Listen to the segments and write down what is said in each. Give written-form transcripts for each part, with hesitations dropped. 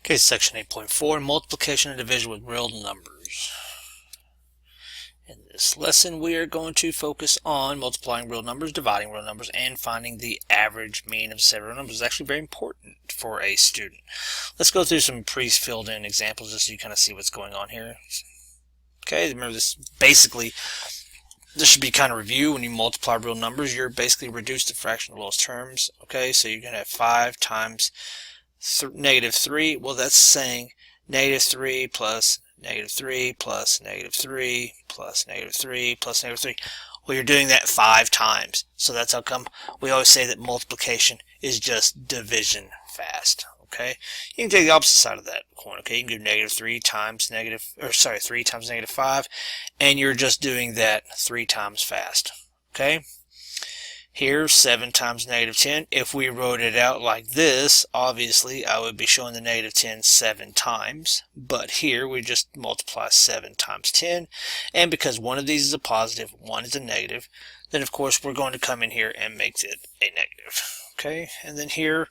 Okay, section 8.4, multiplication and division with real numbers. In this lesson, we are going to focus on multiplying real numbers, dividing real numbers, and finding the average mean of several numbers. It's actually very important for a student. Let's go through some pre-filled in examples just so you kind of see what's going on here. Okay, remember this basically, this should be kind of review. When you multiply real numbers, you're basically reduced to fraction of lowest terms. Okay, so you're going to have 5 times negative 3. Well, that's saying negative 3 plus negative 3 plus negative 3 plus negative 3 plus negative 3. Well, you're doing that 5 times. So that's how come we always say that multiplication is just division fast. Okay, you can take the opposite side of that coin. Okay, you can do negative 3 times negative, 3 times negative 5, and you're just doing that 3 times fast. Okay. Here, 7 times negative 10. If we wrote it out like this, obviously I would be showing the negative 10 7 times. But here we just multiply 7 times 10. And because one of these is a positive, one is a negative, then of course we're going to come in here and make it a negative. Okay, and then here,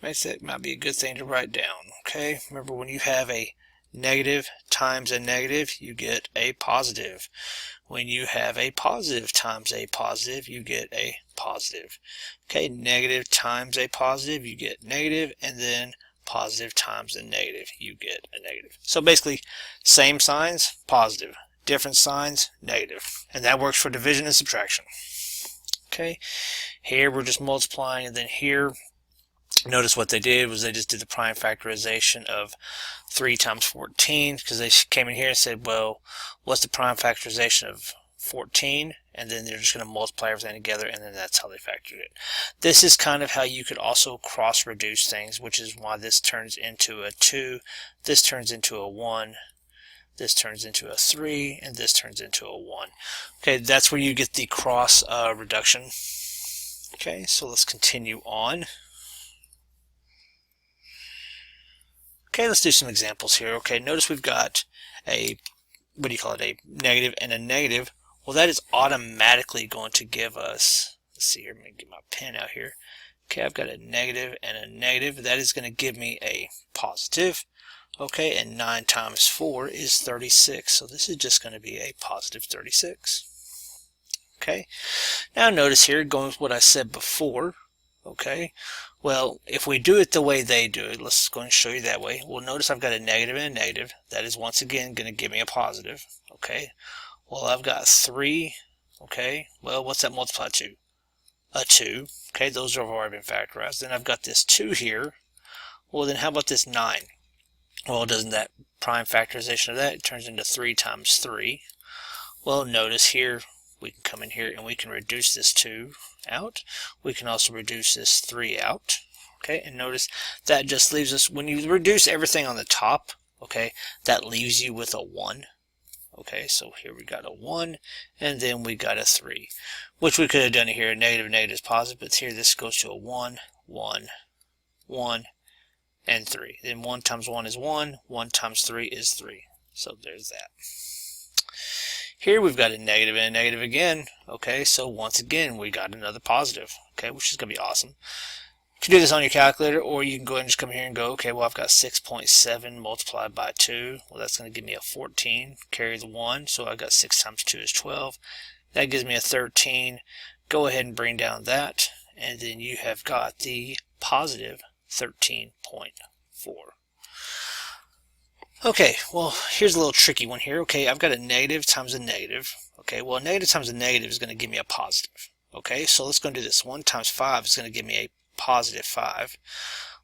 that might be a good thing to write down. Okay, remember when you have a negative times a negative, you get a positive. When you have a positive times a positive, you get a positive. Okay, negative times a positive, you get negative, and then positive times a negative, you get a negative. So basically, same signs, positive. Different signs, negative. And that works for division and subtraction. Okay, here we're just multiplying, and then here, notice what they did was they just did the prime factorization of 3 times 14, because they came in here and said, well, what's the prime factorization of 14? And then they're just going to multiply everything together, and then that's how they factored it. This is kind of how you could also cross-reduce things, which is why this turns into a 2, this turns into a 1, this turns into a 3, and this turns into a 1. Okay, that's where you get the cross reduction. Okay, so let's continue on. Okay, let's do some examples here. Okay, notice we've got a, a negative and a negative. Well, that is automatically going to give us, let's see here, I'm going to get my pen out here. Okay, I've got a negative and a negative. That is going to give me a positive. Okay, and 9 times 4 is 36. So this is just going to be a positive 36. Okay, now notice here, going with what I said before. Okay, well, if we do it the way they do it, let's go and show you that way. Well, notice I've got a negative and a negative. That is once again going to give me a positive. Okay, well, I've got 3. Okay, well, what's that multiplied to? A 2. Okay, those have already been factorized. Then I've got this 2 here. Well, then how about this 9? Well, doesn't that prime factorization of that, it turns into 3 times 3. Well, notice here, we can come in here and we can reduce this 2 out. We can also reduce this 3 out. Okay, and notice that just leaves us, when you reduce everything on the top, okay, that leaves you with a 1. Okay, so here we got a 1, and then we got a 3, which we could have done here, negative is positive, but here this goes to a 1, 1, 1, and 3. Then 1 times 1 is 1, 1 times 3 is 3. So there's that. Here we've got a negative and a negative again. Okay, so once again we got another positive. Okay, which is going to be awesome. You can do this on your calculator, or you can go ahead and just come here and go, okay, well, I've got 6.7 multiplied by 2. Well, that's going to give me a 14. Carry the 1, so I've got 6 times 2 is 12. That gives me a 13. Go ahead and bring down that, and then you have got the positive 13.4. Okay, well, here's a little tricky one here. Okay, I've got a negative times a negative. Okay, well, a negative times a negative is going to give me a positive. Okay, so let's go and do this. 1 times 5 is going to give me a positive 5.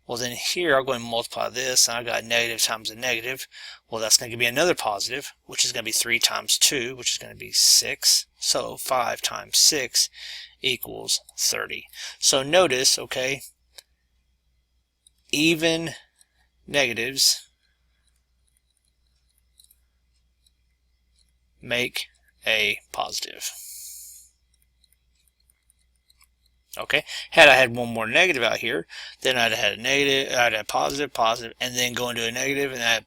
Well, then here I'll go and multiply this, and I've got a negative times a negative. Well, that's going to give me another positive, which is going to be 3 times 2, which is going to be 6. So 5 times 6 equals 30. So notice, okay, even negatives make a positive. Okay, had I had one more negative out here, then I'd have had a negative, I'd have positive, positive, and then go into a negative, and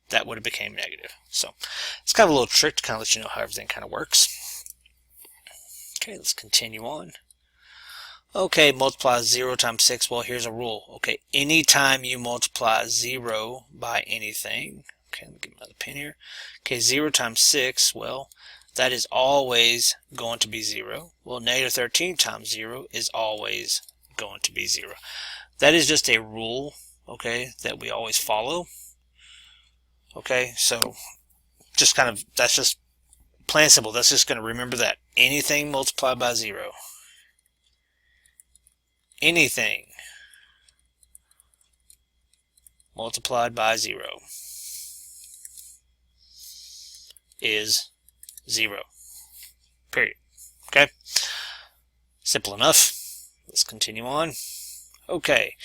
that would have became negative. So it's kind of a little trick to kind of let you know how everything kind of works. Okay, let's continue on. Okay, multiply 0 times 6. Well, here's a rule. Okay, anytime you multiply 0 by anything, okay, let me get another pen here. Okay, 0 times 6, well, that is always going to be 0. Well, negative 13 times 0 is always going to be 0. That is just a rule, okay, that we always follow. Okay, so just kind of, that's just plain and simple. That's just going to remember that. Anything multiplied by 0. Anything multiplied by 0 is 0. Period. Okay? Simple enough. Let's continue on. Okay.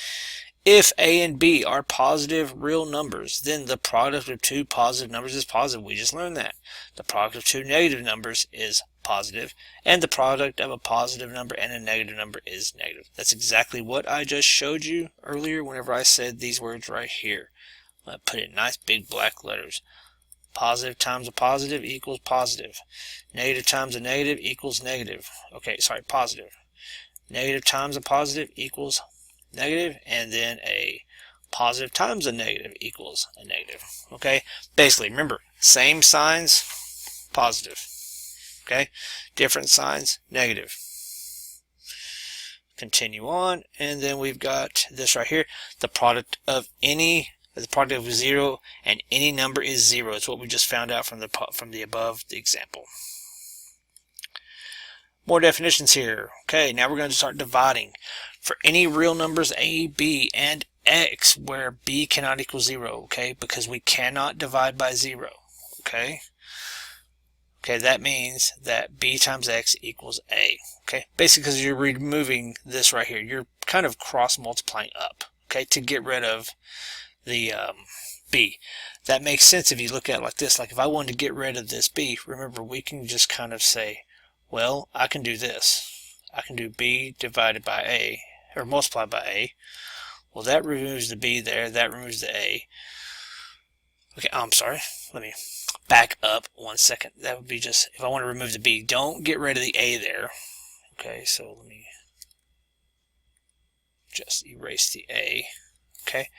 If A and B are positive real numbers, then the product of two positive numbers is positive. We just learned that. The product of two negative numbers is positive, and the product of a positive number and a negative number is negative. That's exactly what I just showed you earlier whenever I said these words right here. I put it in nice big black letters. Positive times a positive equals positive. Negative times a negative equals negative. Okay, sorry, positive. Negative times a positive equals negative, and then a positive times a negative equals a negative. Okay, basically remember, same signs, positive. Okay, different signs, negative. Continue on, and then we've got this right here. The product of 0 and any number is 0. It's what we just found out from the above the example. More definitions here. Okay, now we're going to start dividing. For any real numbers a, b, and x where b cannot equal 0, okay, because we cannot divide by 0, okay? Okay, that means that b times x equals a, okay? Basically, because you're removing this right here. You're kind of cross-multiplying up, okay, to get rid of the b. That makes sense if you look at it like this. Like if I wanted to get rid of this b, remember, we can just kind of say, well, I can do this. I can do b divided by a, or multiplied by a. Well, that removes the b there. That removes the a. Okay, I'm sorry. Let me back up 1 second. That would be just, if I want to remove the b, don't get rid of the a there. Okay, so let me just erase the a. Okay,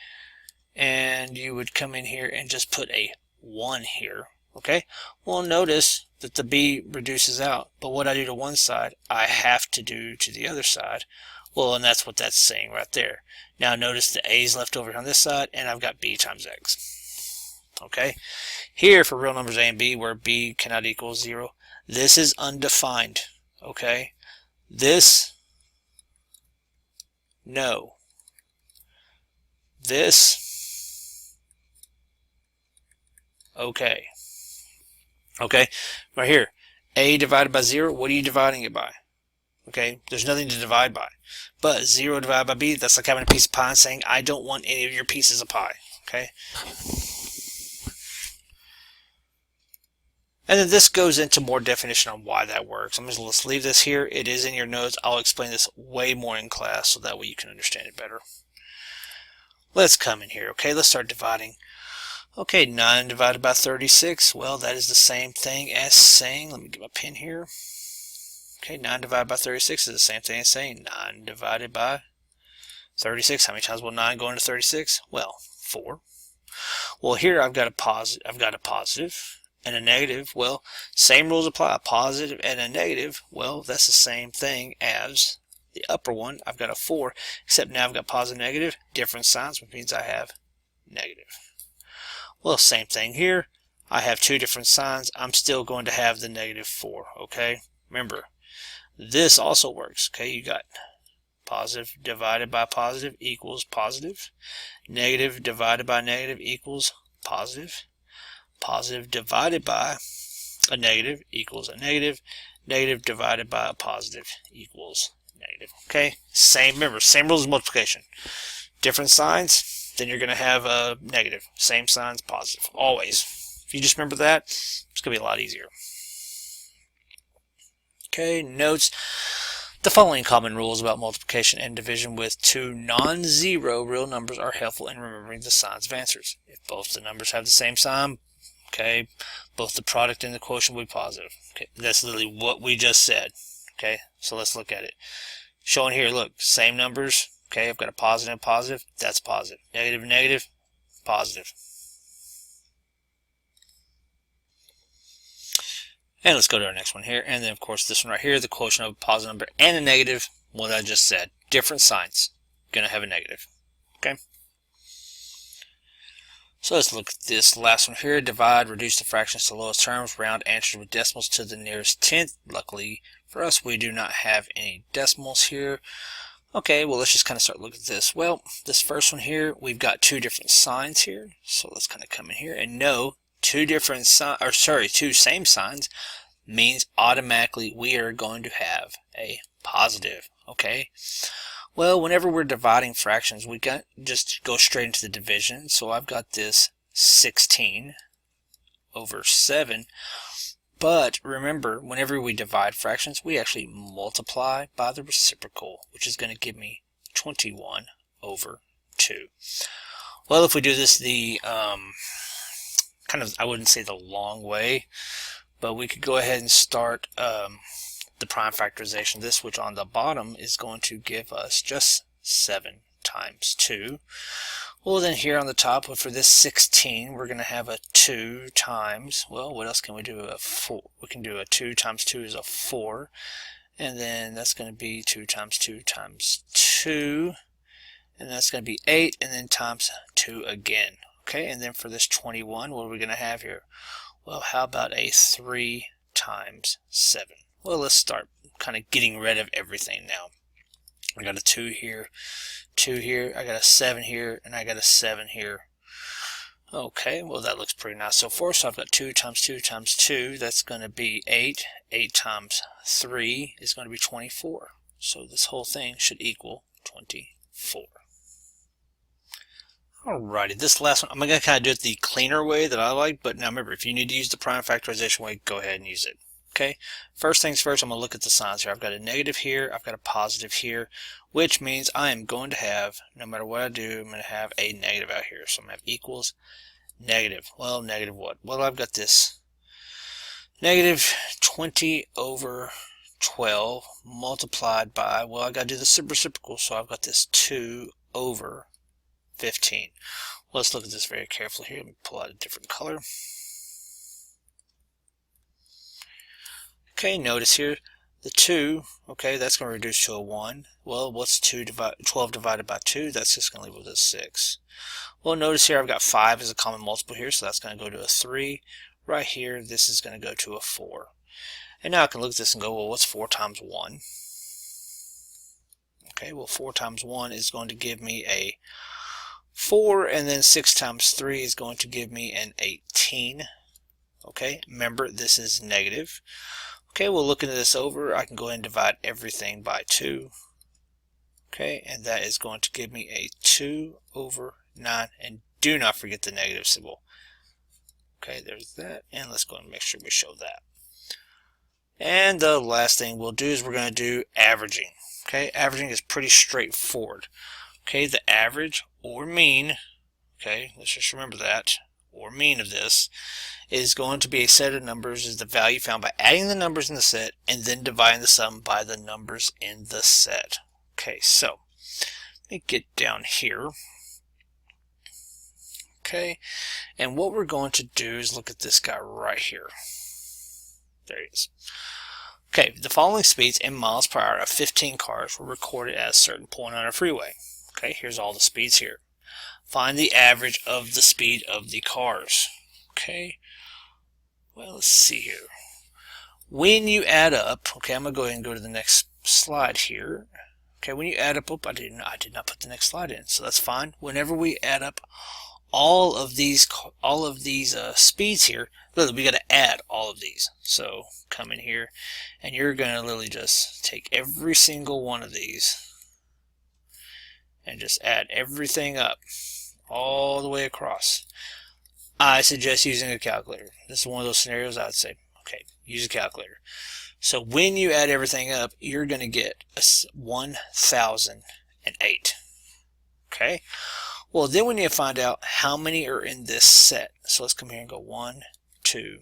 and you would come in here and just put a 1 here. Okay, well, notice that the b reduces out, but what I do to one side, I have to do to the other side. Well, and that's what that's saying right there. Now notice the a is left over on this side, and I've got b times x. Okay, here for real numbers a and b, where b cannot equal 0, this is undefined. Okay, this, no. This, okay. Okay, right here, a divided by 0, what are you dividing it by? Okay, there's nothing to divide by. But 0 divided by b, that's like having a piece of pie and saying, I don't want any of your pieces of pie. Okay? And then this goes into more definition on why that works. Let's leave this here. It is in your notes. I'll explain this way more in class so that way you can understand it better. Let's come in here. Okay, let's start dividing. Okay, 9 divided by 36. Well, that is the same thing as saying, let me get my pen here. Okay, 9 divided by 36 is the same thing as saying 9 divided by 36. How many times will 9 go into 36? Well, 4. Well, here I've got a positive and a negative. Well, same rules apply. A positive and a negative, well, that's the same thing as the upper one. I've got a 4, except now I've got positive and negative, different signs, which means I have negative. Well, same thing here. I have two different signs. I'm still going to have the negative 4, okay? Remember, this also works, okay? You got positive divided by positive equals positive. Negative divided by negative equals positive. Positive divided by a negative equals a negative. Negative divided by a positive equals negative, okay? Remember, same rules as multiplication. Different signs, then you're going to have a negative. Same signs, positive. Always. If you just remember that, it's going to be a lot easier. Okay, notes. The following common rules about multiplication and division with two non-zero real numbers are helpful in remembering the signs of answers. If both the numbers have the same sign, okay, both the product and the quotient will be positive. Okay, that's literally what we just said. Okay, so let's look at it. Showing here, look, same numbers. Okay, I've got a positive, positive, that's positive. Negative, negative, positive. And let's go to our next one here. And then, of course, this one right here, the quotient of a positive number and a negative, what I just said. Different signs. Going to have a negative. Okay? So let's look at this last one here. Divide, reduce the fractions to lowest terms, round answers with decimals to the nearest tenth. Luckily for us, we do not have any decimals here. Okay, well, let's just kind of start looking at this. Well, this first one here, we've got two different signs here. So let's kind of come in here and know two same signs means automatically we are going to have a positive. Okay. Well, whenever we're dividing fractions, we got just go straight into the division. So I've got this 16 over 7. But remember, whenever we divide fractions, we actually multiply by the reciprocal, which is going to give me 21 over 2. Well, if we do this the kind of, I wouldn't say the long way, but we could go ahead and start the prime factorization. This, which on the bottom is going to give us just 7 times 2. Well, then here on the top, for this 16, we're going to have a 2 times, well, what else can we do? A 4. We can do a 2 times 2 is a 4. And then that's going to be 2 times 2 times 2. And that's going to be 8, and then times 2 again. Okay, and then for this 21, what are we going to have here? Well, how about a 3 times 7? Well, let's start kind of getting rid of everything now. I got a 2 here, 2 here, I got a 7 here, and I got a 7 here. Okay, well, that looks pretty nice so far. So I've got 2 times 2 times 2, that's going to be 8. 8 times 3 is going to be 24. So this whole thing should equal 24. Alrighty, this last one, I'm going to kind of do it the cleaner way that I like, but now remember, if you need to use the prime factorization way, go ahead and use it. Okay, first things first, I'm going to look at the signs here. I've got a negative here, I've got a positive here, which means I am going to have, no matter what I do, I'm going to have a negative out here. So I'm going to have equals, negative. Well, negative what? Well, I've got this negative 20 over 12 multiplied by, well, I've got to do the reciprocal, so I've got this 2 over 15. Well, let's look at this very carefully here. Let me pull out a different color. Okay, notice here the 2, okay, that's going to reduce to a 1. Well, what's 12 divided by 2? That's just going to leave with a 6. Well, notice here I've got 5 as a common multiple here, so that's going to go to a 3. Right here, this is going to go to a 4. And now I can look at this and go, well, what's 4 times 1? Okay, well, 4 times 1 is going to give me a 4, and then 6 times 3 is going to give me an 18. Okay, remember, this is negative. Okay, well, looking at this over, I can go ahead and divide everything by 2. Okay, and that is going to give me a 2 over 9. And do not forget the negative symbol. Okay, there's that. And let's go and make sure we show that. And the last thing we'll do is we're going to do averaging. Okay, averaging is pretty straightforward. Okay, the average or mean, okay, let's just remember that, or mean of this, is going to be a set of numbers is the value found by adding the numbers in the set and then dividing the sum by the numbers in the set. Okay, so let me get down here. Okay, and what we're going to do is look at this guy right here. There he is. Okay, the following speeds in miles per hour of 15 cars were recorded at a certain point on a freeway. Okay, here's all the speeds here. Find the average of the speed of the cars. Okay, well, let's see here. When you add up, okay, I'm going to go ahead and go to the next slide here. Okay, when you add up, I did not put the next slide in, so that's fine. Whenever we add up all of these speeds here, literally, we got to add all of these. So come in here, and you're going to literally just take every single one of these and just add everything up all the way across. I suggest using a calculator. This is one of those scenarios I would say, okay, use a calculator. So when you add everything up, you're going to get 1,008. Okay. Well, then we need to find out how many are in this set. So let's come here and go 1, 2,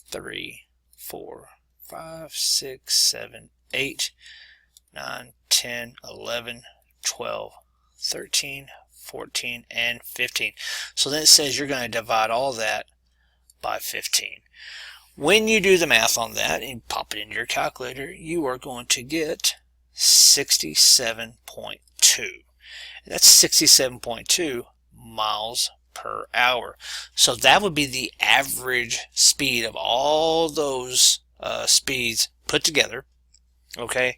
3, 4, 5, 6, 7, 8. 9, 10, 11, 12, 13, 14, and 15. So then it says you're going to divide all that by 15. When you do the math on that and pop it into your calculator, you are going to get 67.2. That's 67.2 miles per hour. So that would be the average speed of all those speeds put together, okay,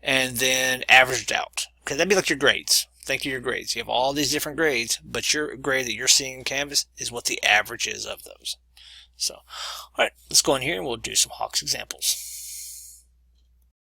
and then averaged out. Okay, that'd be like your grades. Think of your grades. You have all these different grades, but your grade that you're seeing in Canvas is what the average is of those. So, all right, let's go in here and we'll do some Hawks examples.